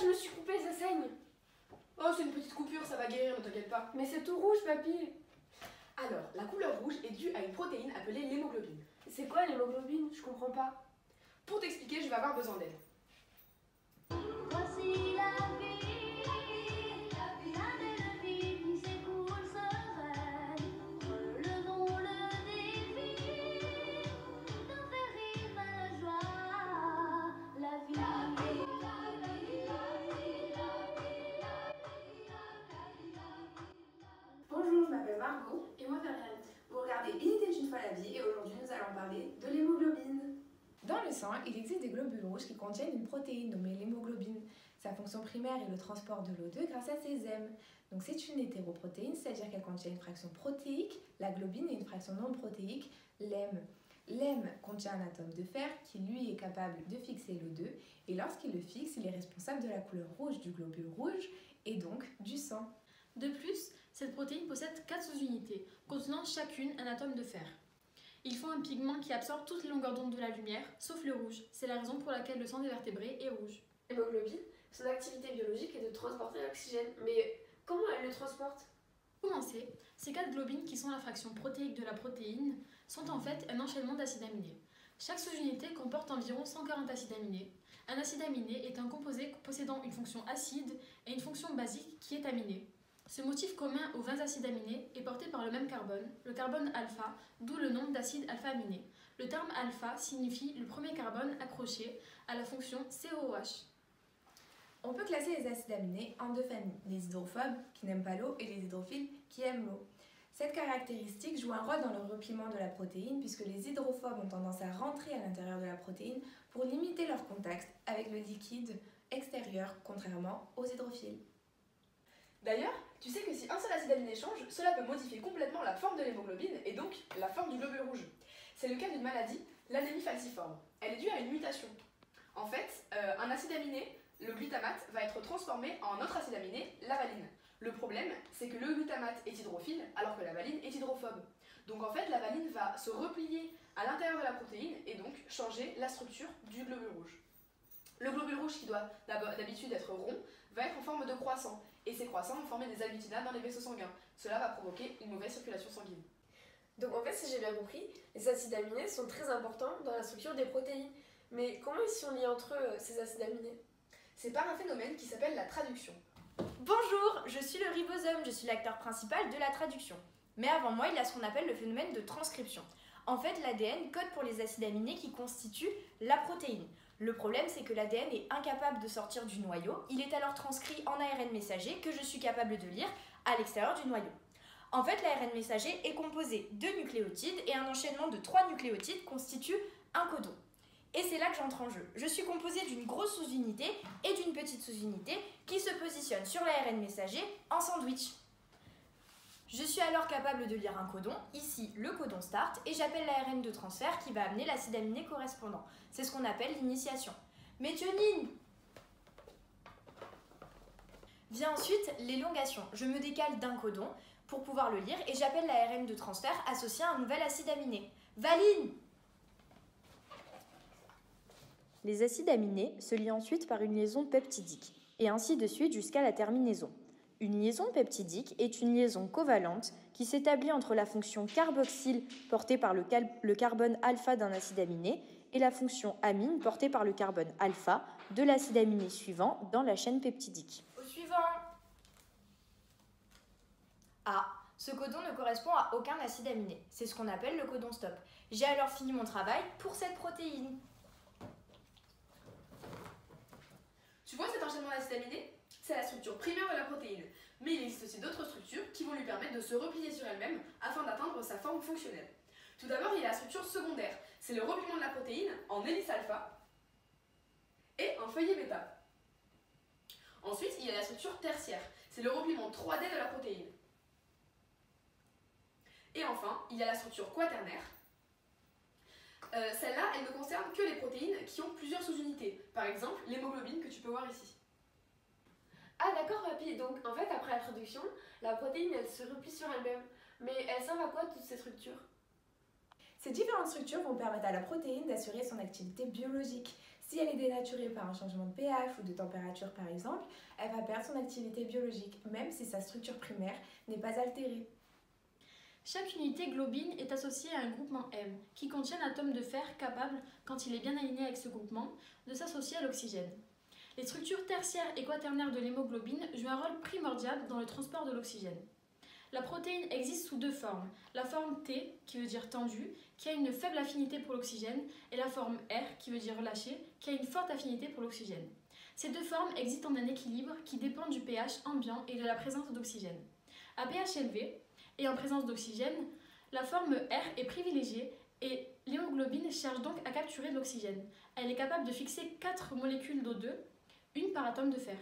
je me suis coupée, ça saigne. Oh, c'est une petite coupure, ça va guérir, ne t'inquiète pas. Mais c'est tout rouge, papy. Alors, la couleur rouge est due à une protéine appelée l'hémoglobine. C'est quoi l'hémoglobine? Je comprends pas. Pour t'expliquer, je vais avoir besoin d'aide. Voici la vie belle vie qui s'écoule sereine. Relevons le défi d'en faire vivre la joie. La vie. Bonjour, je m'appelle Margot. Et moi, Veriane. Vous regardez Il était une fois la vie et aujourd'hui nous allons parler de l'hémoglobine. Dans le sang, il existe des globules rouges qui contiennent une protéine nommée l'hémoglobine. Sa fonction primaire est le transport de l'O2 grâce à ses hèmes. Donc c'est une hétéroprotéine, c'est-à-dire qu'elle contient une fraction protéique, la globine, et une fraction non protéique, l'hème. L'hème contient un atome de fer qui lui est capable de fixer l'O2 et lorsqu'il le fixe, il est responsable de la couleur rouge du globule rouge et donc du sang. De plus, cette protéine possède 4 sous-unités, contenant chacune un atome de fer. Ils font un pigment qui absorbe toutes les longueurs d'onde de la lumière, sauf le rouge. C'est la raison pour laquelle le sang des vertébrés est rouge. L'hémoglobine, son activité biologique est de transporter l'oxygène. Mais comment elle le transporte? Pour commencer, ces 4 globines, qui sont la fraction protéique de la protéine, sont en fait un enchaînement d'acides aminés. Chaque sous-unité comporte environ 140 acides aminés. Un acide aminé est un composé possédant une fonction acide et une fonction basique qui est aminée. Ce motif commun aux 20 acides aminés est porté par le même carbone, le carbone alpha, d'où le nom d'acide alpha-aminé. Le terme alpha signifie le premier carbone accroché à la fonction COOH. On peut classer les acides aminés en deux familles, les hydrophobes qui n'aiment pas l'eau et les hydrophiles qui aiment l'eau. Cette caractéristique joue un rôle dans le repliement de la protéine puisque les hydrophobes ont tendance à rentrer à l'intérieur de la protéine pour limiter leur contact avec le liquide extérieur, contrairement aux hydrophiles. D'ailleurs, tu sais que si un seul acide aminé change, cela peut modifier complètement la forme de l'hémoglobine et donc la forme du globule rouge. C'est le cas d'une maladie, l'anémie falciforme. Elle est due à une mutation. En fait, un acide aminé, le glutamate, va être transformé en un autre acide aminé, la valine. Le problème, c'est que le glutamate est hydrophile alors que la valine est hydrophobe. Donc en fait, la valine va se replier à l'intérieur de la protéine et donc changer la structure du globule rouge. Le globule rouge, qui doit d'habitude être rond, va être en forme de croissant, et ces croissants vont former des agglutinates dans les vaisseaux sanguins. Cela va provoquer une mauvaise circulation sanguine. Donc en fait, si j'ai bien compris, les acides aminés sont très importants dans la structure des protéines. Mais comment ils sont liés entre eux, ces acides aminés? C'est par un phénomène qui s'appelle la traduction. Bonjour, je suis le ribosome, je suis l'acteur principal de la traduction. Mais avant moi, il y a ce qu'on appelle le phénomène de transcription. En fait, l'ADN code pour les acides aminés qui constituent la protéine. Le problème, c'est que l'ADN est incapable de sortir du noyau. Il est alors transcrit en ARN messager que je suis capable de lire à l'extérieur du noyau. En fait, l'ARN messager est composé de nucléotides et un enchaînement de 3 nucléotides constitue un codon. Et c'est là que j'entre en jeu. Je suis composée d'une grosse sous-unité et d'une petite sous-unité qui se positionne sur l'ARN messager en sandwich. Je suis alors capable de lire un codon, ici le codon start, et j'appelle l'ARN de transfert qui va amener l'acide aminé correspondant. C'est ce qu'on appelle l'initiation. Méthionine! Vient ensuite l'élongation. Je me décale d'un codon pour pouvoir le lire et j'appelle l'ARN de transfert associé à un nouvel acide aminé. Valine! Les acides aminés se lient ensuite par une liaison peptidique, et ainsi de suite jusqu'à la terminaison. Une liaison peptidique est une liaison covalente qui s'établit entre la fonction carboxyle portée par le carbone alpha d'un acide aminé et la fonction amine portée par le carbone alpha de l'acide aminé suivant dans la chaîne peptidique. Au suivant! Ah, ce codon ne correspond à aucun acide aminé. C'est ce qu'on appelle le codon stop. J'ai alors fini mon travail pour cette protéine. Tu vois cet enchaînement d'acides aminés? C'est la structure primaire de la protéine. Mais il existe aussi d'autres structures qui vont lui permettre de se replier sur elle-même afin d'atteindre sa forme fonctionnelle. Tout d'abord, il y a la structure secondaire. C'est le repliement de la protéine en hélice alpha et en feuillet bêta. Ensuite, il y a la structure tertiaire. C'est le repliement 3D de la protéine. Et enfin, il y a la structure quaternaire. Celle-là, elle ne concerne que les protéines qui ont plusieurs sous-unités. Par exemple, l'hémoglobine que tu peux voir ici. Ah d'accord, papy. Donc en fait, après la traduction, la protéine, elle se replie sur elle-même. Mais elle servent à quoi toutes ces structures? Ces différentes structures vont permettre à la protéine d'assurer son activité biologique. Si elle est dénaturée par un changement de pH ou de température par exemple, elle va perdre son activité biologique, même si sa structure primaire n'est pas altérée. Chaque unité globine est associée à un groupement M, qui contient un atome de fer capable, quand il est bien aligné avec ce groupement, de s'associer à l'oxygène. Les structures tertiaires et quaternaires de l'hémoglobine jouent un rôle primordial dans le transport de l'oxygène. La protéine existe sous deux formes, la forme T, qui veut dire tendue, qui a une faible affinité pour l'oxygène, et la forme R, qui veut dire relâchée, qui a une forte affinité pour l'oxygène. Ces deux formes existent en un équilibre qui dépend du pH ambiant et de la présence d'oxygène. À pH élevé, et en présence d'oxygène, la forme R est privilégiée et l'hémoglobine cherche donc à capturer de l'oxygène. Elle est capable de fixer 4 molécules d'O2, une par atome de fer.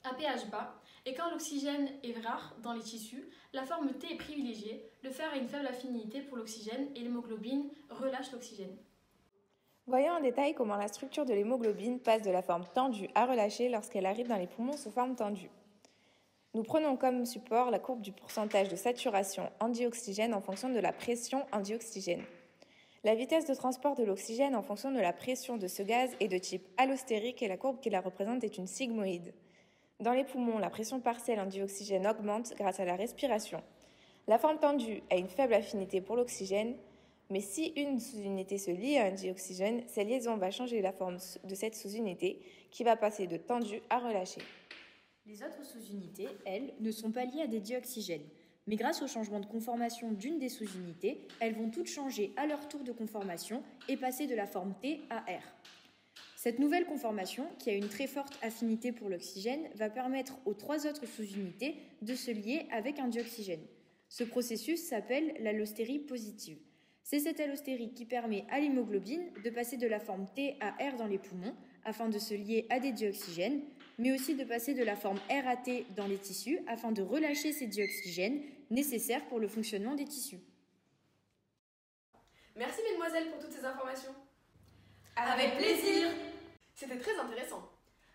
À pH bas, et quand l'oxygène est rare dans les tissus, la forme T est privilégiée, le fer a une faible affinité pour l'oxygène et l'hémoglobine relâche l'oxygène. Voyons en détail comment la structure de l'hémoglobine passe de la forme tendue à relâchée lorsqu'elle arrive dans les poumons sous forme tendue. Nous prenons comme support la courbe du pourcentage de saturation en dioxygène en fonction de la pression en dioxygène. La vitesse de transport de l'oxygène en fonction de la pression de ce gaz est de type allostérique et la courbe qui la représente est une sigmoïde. Dans les poumons, la pression partielle en dioxygène augmente grâce à la respiration. La forme tendue a une faible affinité pour l'oxygène, mais si une sous-unité se lie à un dioxygène, cette liaison va changer la forme de cette sous-unité qui va passer de tendue à relâchée. Les autres sous-unités, elles, ne sont pas liées à des dioxygènes. Mais grâce au changement de conformation d'une des sous-unités, elles vont toutes changer à leur tour de conformation et passer de la forme T à R. Cette nouvelle conformation, qui a une très forte affinité pour l'oxygène, va permettre aux 3 autres sous-unités de se lier avec un dioxygène. Ce processus s'appelle l'allostérie positive. C'est cette allostérie qui permet à l'hémoglobine de passer de la forme T à R dans les poumons afin de se lier à des dioxygènes, mais aussi de passer de la forme R à T dans les tissus afin de relâcher ces dioxygènes nécessaires pour le fonctionnement des tissus. Merci mesdemoiselles pour toutes ces informations. Avec plaisir. C'était très intéressant.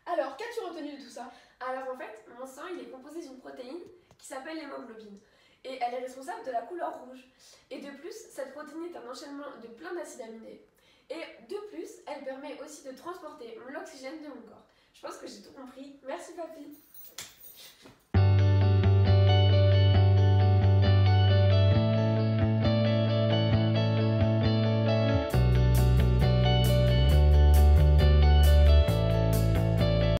Alors, qu'as-tu retenu de tout ça? Alors en fait, mon sang il est composé d'une protéine qui s'appelle l'hémoglobine. Et elle est responsable de la couleur rouge. Et de plus, cette protéine est un enchaînement de plein d'acides aminés. Et de plus, elle permet aussi de transporter l'oxygène de mon corps. Je pense que j'ai tout compris. Merci papy.